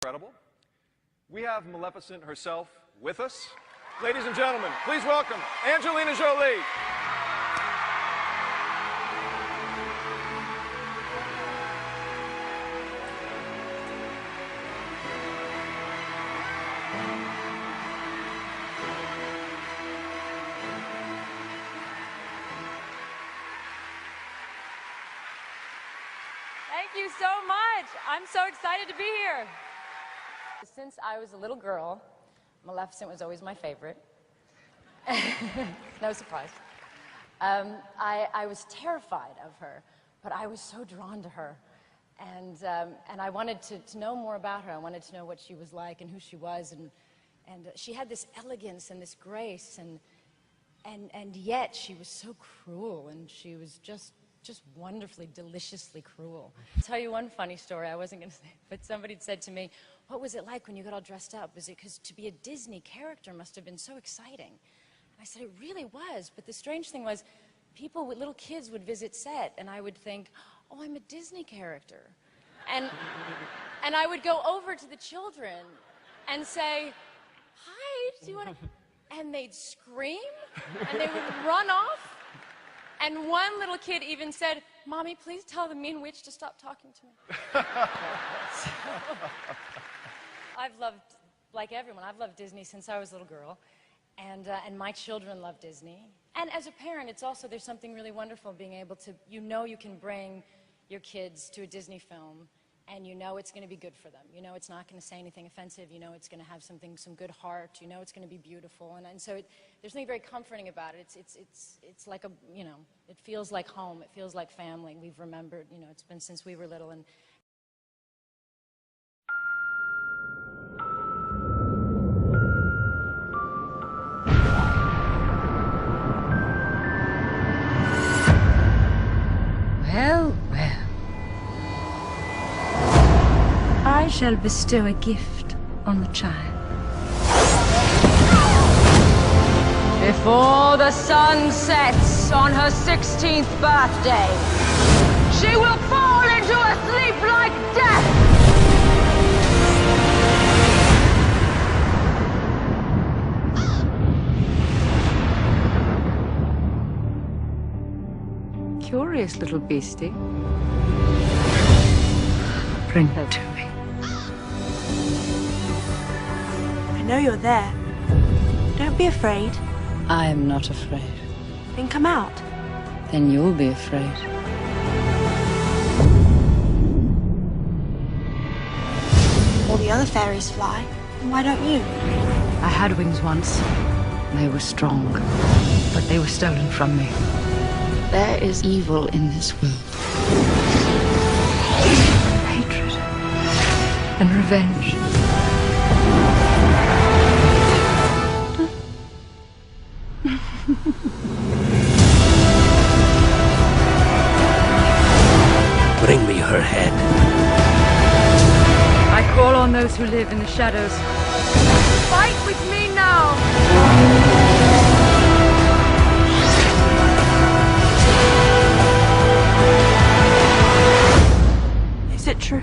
Incredible. We have Maleficent herself with us. Ladies and gentlemen, please welcome Angelina Jolie. Thank you so much. I'm so excited to be here. Since I was a little girl, Maleficent was always my favorite. No surprise. I was terrified of her, but I was so drawn to her. And I wanted to know more about her. I wanted to know what she was like and who she was. And she had this elegance and this grace, and yet she was so cruel, and she was just wonderfully, deliciously cruel. I'll tell you one funny story. I wasn't going to say it, but somebody said to me, what was it like when you got all dressed up? Was it because to be a Disney character must have been so exciting? And I said, it really was. But the strange thing was, people, little kids would visit set, and I would think, oh, I'm a Disney character. And I would go over to the children and say, hi, do you want to... And they'd scream, and they would run off. And one little kid even said, Mommy, please tell the mean witch to stop talking to me. So, I've loved, like everyone, I've loved Disney since I was a little girl. And my children love Disney. And as a parent, it's also, there's something really wonderful being able to, you know you can bring your kids to a Disney film, and you know it's going to be good for them. You know it's not going to say anything offensive. You know it's going to have some good heart. You know it's going to be beautiful. And so there's something very comforting about it. It's like a, you know, it feels like home. It feels like family. We've remembered, you know, it's been since we were little. And well, well. I shall bestow a gift on the child. Before the sun sets on her 16th birthday, she will fall into a sleep like death. Curious little beastie. Bring her to me. I know you're there. Don't be afraid. I am not afraid. Then come out. Then you'll be afraid. All the other fairies fly. And why don't you? I had wings once. They were strong, but they were stolen from me. There is evil in this world. Hatred and revenge. Bring me her head. I call on those who live in the shadows. Fight with me now! Is it true?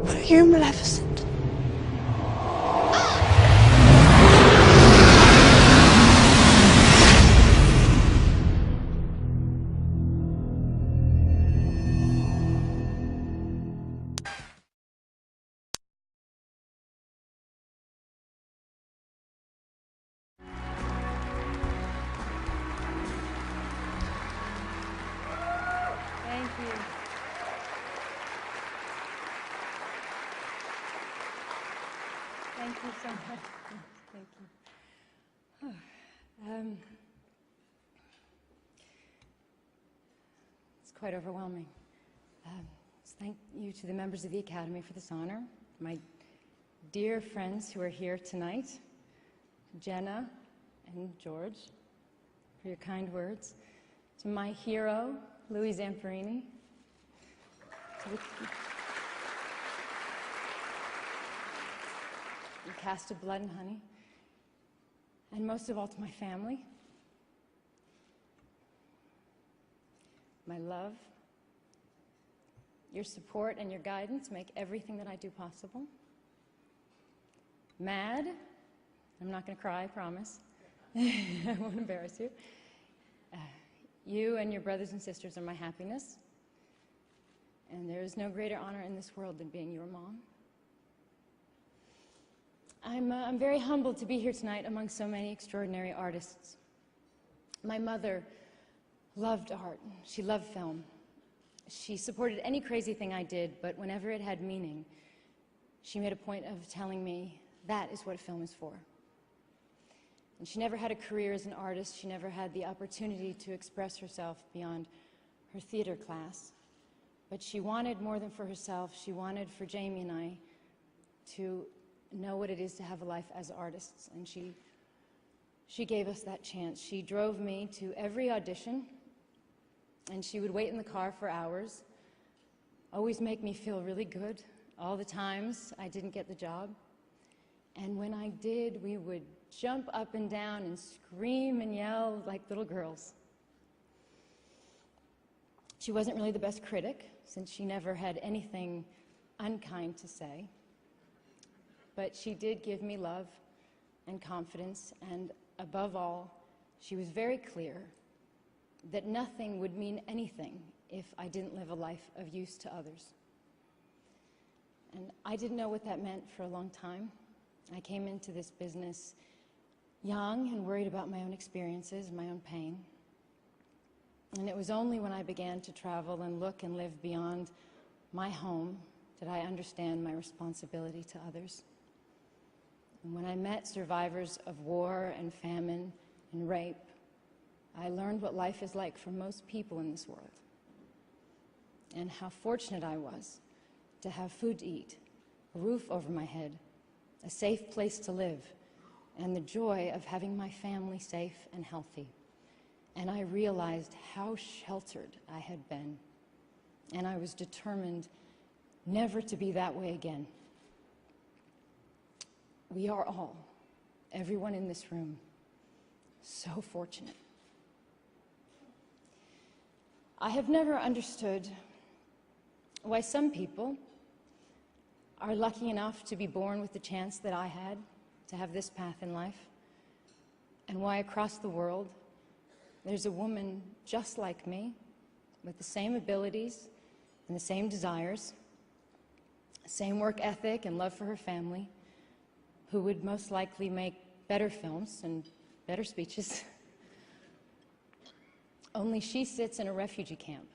Are you Maleficent? thank you. Thank you so much. Thank you. It's quite overwhelming. Thank you to the members of the Academy for this honor, my dear friends who are here tonight, Jenna and George, for your kind words, to my hero, Louis Zamperini, to the cast of Blood and Honey, and most of all to my family, my love. Your support and your guidance make everything that I do possible. mad. I'm not going to cry, I promise. I won't embarrass you. You and your brothers and sisters are my happiness. And there is no greater honor in this world than being your mom. I'm very humbled to be here tonight among so many extraordinary artists. My mother loved art. She loved film. She supported any crazy thing I did, but whenever it had meaning, she made a point of telling me that is what film is for. And she never had a career as an artist. She never had the opportunity to express herself beyond her theater class. But she wanted more than for herself. She wanted for Jamie and I to know what it is to have a life as artists. And she gave us that chance. She drove me to every audition, and she would wait in the car for hours, always make me feel really good all the times I didn't get the job. And when I did, we would jump up and down and scream and yell like little girls. She wasn't really the best critic, since she never had anything unkind to say. But she did give me love and confidence, and above all, she was very clear that nothing would mean anything if I didn't live a life of use to others. And I didn't know what that meant for a long time. I came into this business young and worried about my own experiences and my own pain. And it was only when I began to travel and look and live beyond my home did I understand my responsibility to others. And when I met survivors of war and famine and rape, I learned what life is like for most people in this world, and how fortunate I was to have food to eat, a roof over my head, a safe place to live, and the joy of having my family safe and healthy. And I realized how sheltered I had been, and I was determined never to be that way again. We are all, everyone in this room, so fortunate. I have never understood why some people are lucky enough to be born with the chance that I had to have this path in life, and why across the world there's a woman just like me with the same abilities and the same desires, same work ethic and love for her family, who would most likely make better films and better speeches. Only she sits in a refugee camp,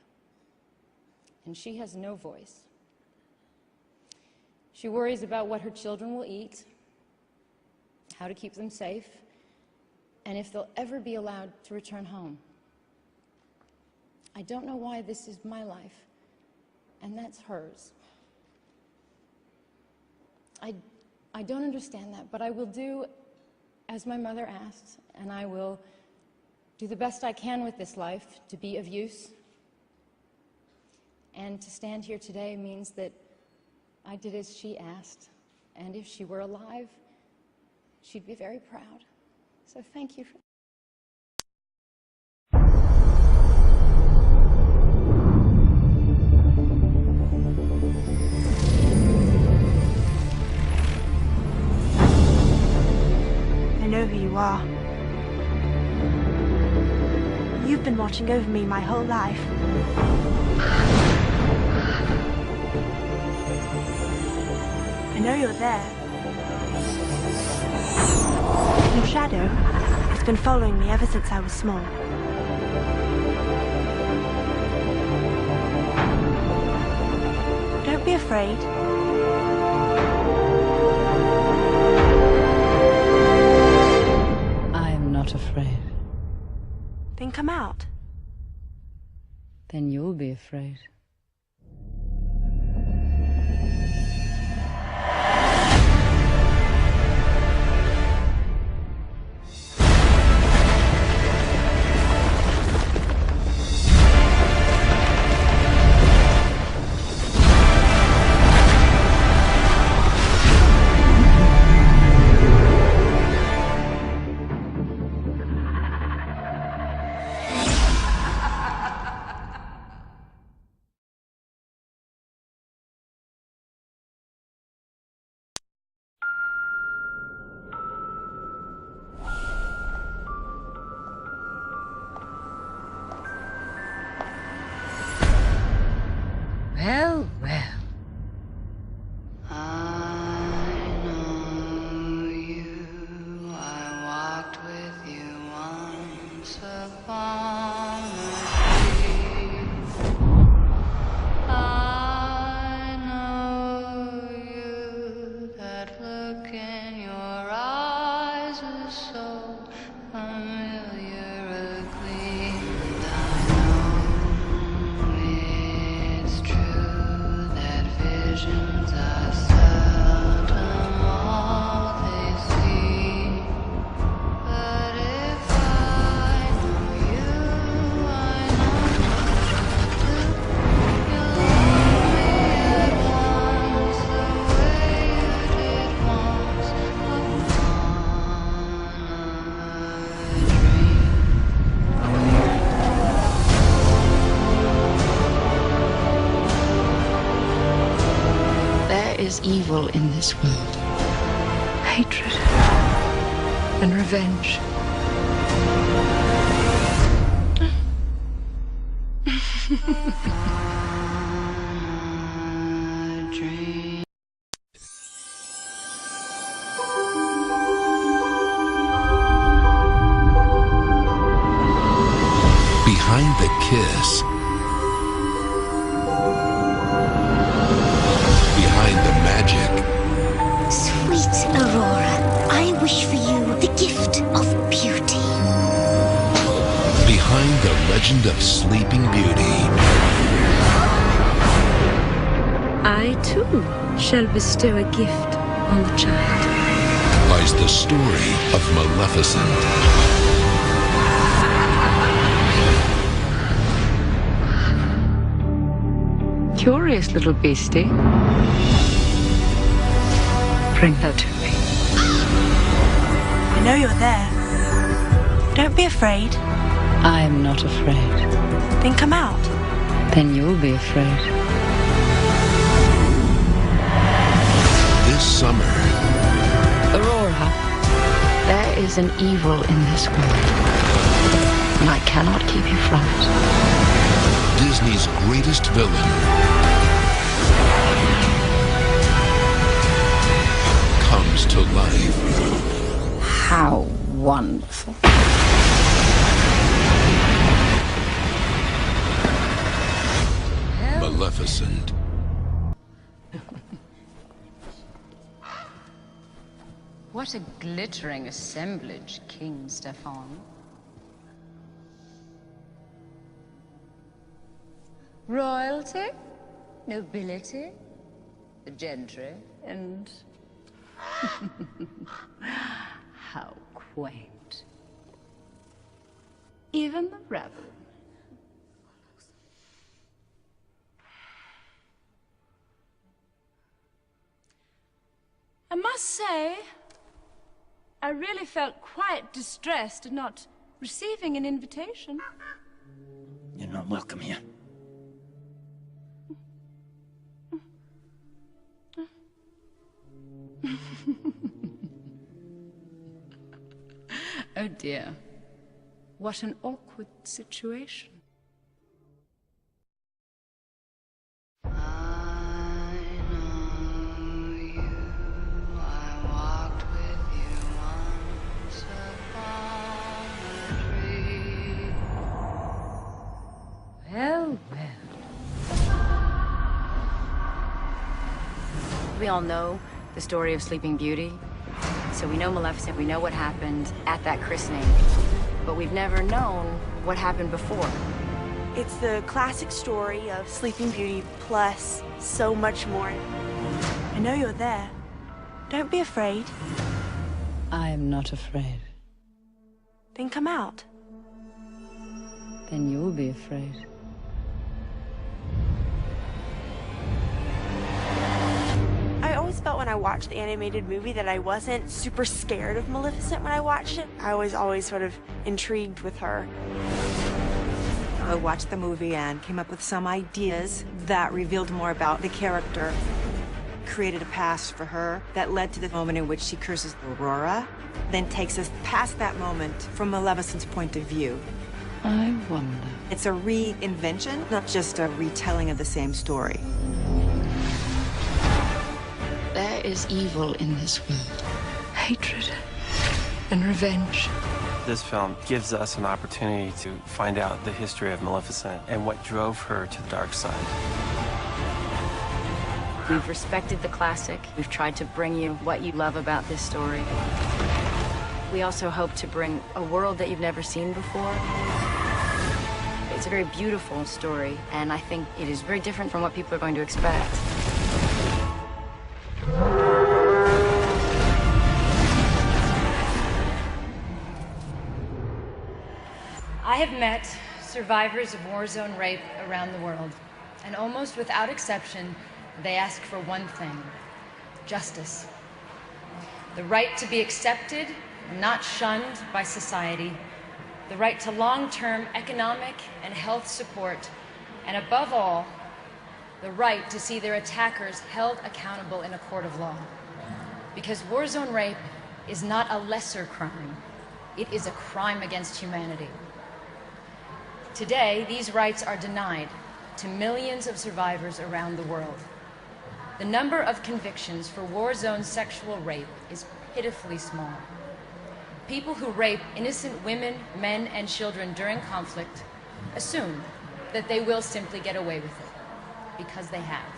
and she has no voice. She worries about what her children will eat, how to keep them safe, and if they'll ever be allowed to return home. I don't know why this is my life, and that's hers. I don't understand that, but I will do as my mother asked, and I will do the best I can with this life to be of use. And to stand here today means that I did as she asked, and if she were alive, she'd be very proud. So thank you. I know who you are. You've been watching over me my whole life. I know you're there. Your shadow has been following me ever since I was small. Don't be afraid. I'm not afraid. Then come out. Then you'll be afraid. so familiar, a gleam, and I know it's true that visions are seldom all they see. But if I know you, I know you'll love me at once, the way you did once upon a dream. There is evil in this world. Hatred and revenge. Behind the kiss. Behind the magic. Sweet Aurora, I wish for you the gift of beauty. Behind the legend of Sleeping Beauty. I, too, shall bestow a gift on the child. Lies the story of Maleficent. Curious little beastie. Bring her to me. I know you're there. Don't be afraid. I'm not afraid. Then come out. Then you'll be afraid. This summer, Aurora, there is an evil in this world, and I cannot keep you from it. Disney's greatest villain comes to life. How wonderful. Maleficent. What a glittering assemblage, King Stefan. Royalty, nobility, the gentry, and how quaint. Even the rebel. I must say, I really felt quite distressed at not receiving an invitation. You're not welcome here. Oh dear. What an awkward situation. I know you. I walked with you once upon a tree. Well, well. We all know the story of Sleeping Beauty. So we know Maleficent, we know what happened at that christening, but we've never known what happened before. It's the classic story of Sleeping Beauty plus so much more. I know you're there. Don't be afraid. I am not afraid. Then come out. Then you'll be afraid. I always felt when I watched the animated movie that I wasn't super scared of Maleficent when I watched it. I was always sort of intrigued with her. I watched the movie and came up with some ideas that revealed more about the character. Created a past for her that led to the moment in which she curses Aurora, then takes us past that moment from Maleficent's point of view. I wonder. It's a reinvention, not just a retelling of the same story. There is evil in this world. Hatred and revenge. This film gives us an opportunity to find out the history of Maleficent and what drove her to the dark side. We've respected the classic. We've tried to bring you what you love about this story. We also hope to bring a world that you've never seen before. It's a very beautiful story, and I think it is very different from what people are going to expect. I have met survivors of war zone rape around the world, and almost without exception, they ask for one thing: justice. The right to be accepted, not shunned by society, the right to long-term economic and health support, and above all, the right to see their attackers held accountable in a court of law. Because war zone rape is not a lesser crime, it is a crime against humanity. Today, these rights are denied to millions of survivors around the world. The number of convictions for war zone sexual rape is pitifully small. People who rape innocent women, men, and children during conflict assume that they will simply get away with it, because they have.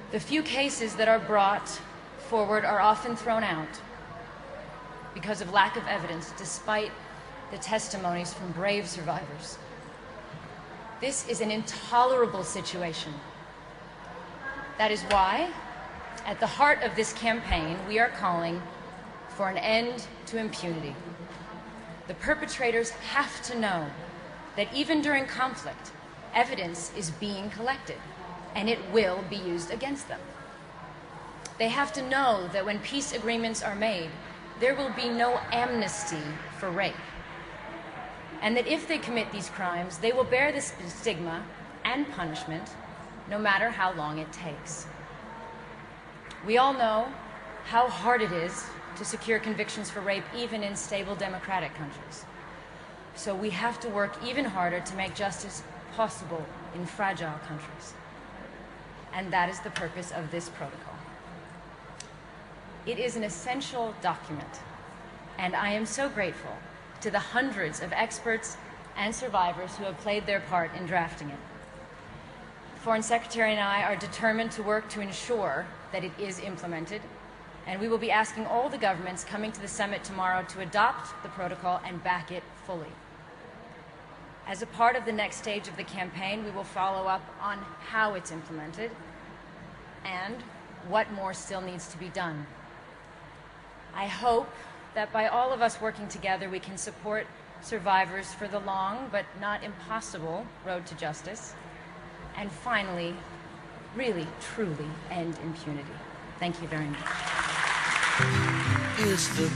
The few cases that are brought forward are often thrown out because of lack of evidence, despite the testimonies from brave survivors. This is an intolerable situation. That is why, at the heart of this campaign, we are calling for an end to impunity. The perpetrators have to know that even during conflict, evidence is being collected, and it will be used against them. They have to know that when peace agreements are made, there will be no amnesty for rape, and that if they commit these crimes, they will bear the stigma and punishment, no matter how long it takes. We all know how hard it is to secure convictions for rape, even in stable democratic countries. So we have to work even harder to make justice possible in fragile countries. And that is the purpose of this protocol. It is an essential document, and I am so grateful to the hundreds of experts and survivors who have played their part in drafting it. The Foreign Secretary and I are determined to work to ensure that it is implemented, and we will be asking all the governments coming to the summit tomorrow to adopt the protocol and back it fully. As a part of the next stage of the campaign, we will follow up on how it's implemented and what more still needs to be done. I hope that by all of us working together, we can support survivors for the long but not impossible road to justice, and finally, really, truly end impunity. Thank you very much. It's the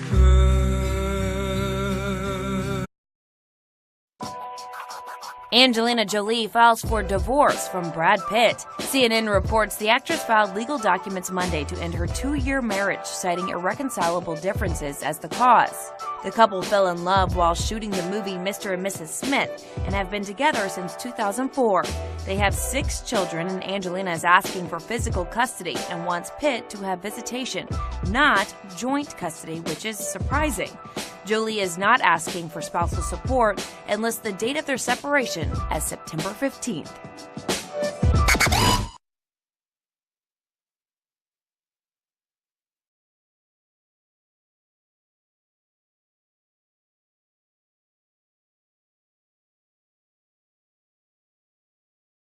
Angelina Jolie files for divorce from Brad Pitt. CNN reports the actress filed legal documents Monday to end her 2-year marriage, citing irreconcilable differences as the cause. The couple fell in love while shooting the movie Mr. and Mrs. Smith and have been together since 2004. They have 6 children, and Angelina is asking for physical custody and wants Pitt to have visitation, not joint custody, which is surprising. Jolie is not asking for spousal support and lists the date of their separation as September 15th.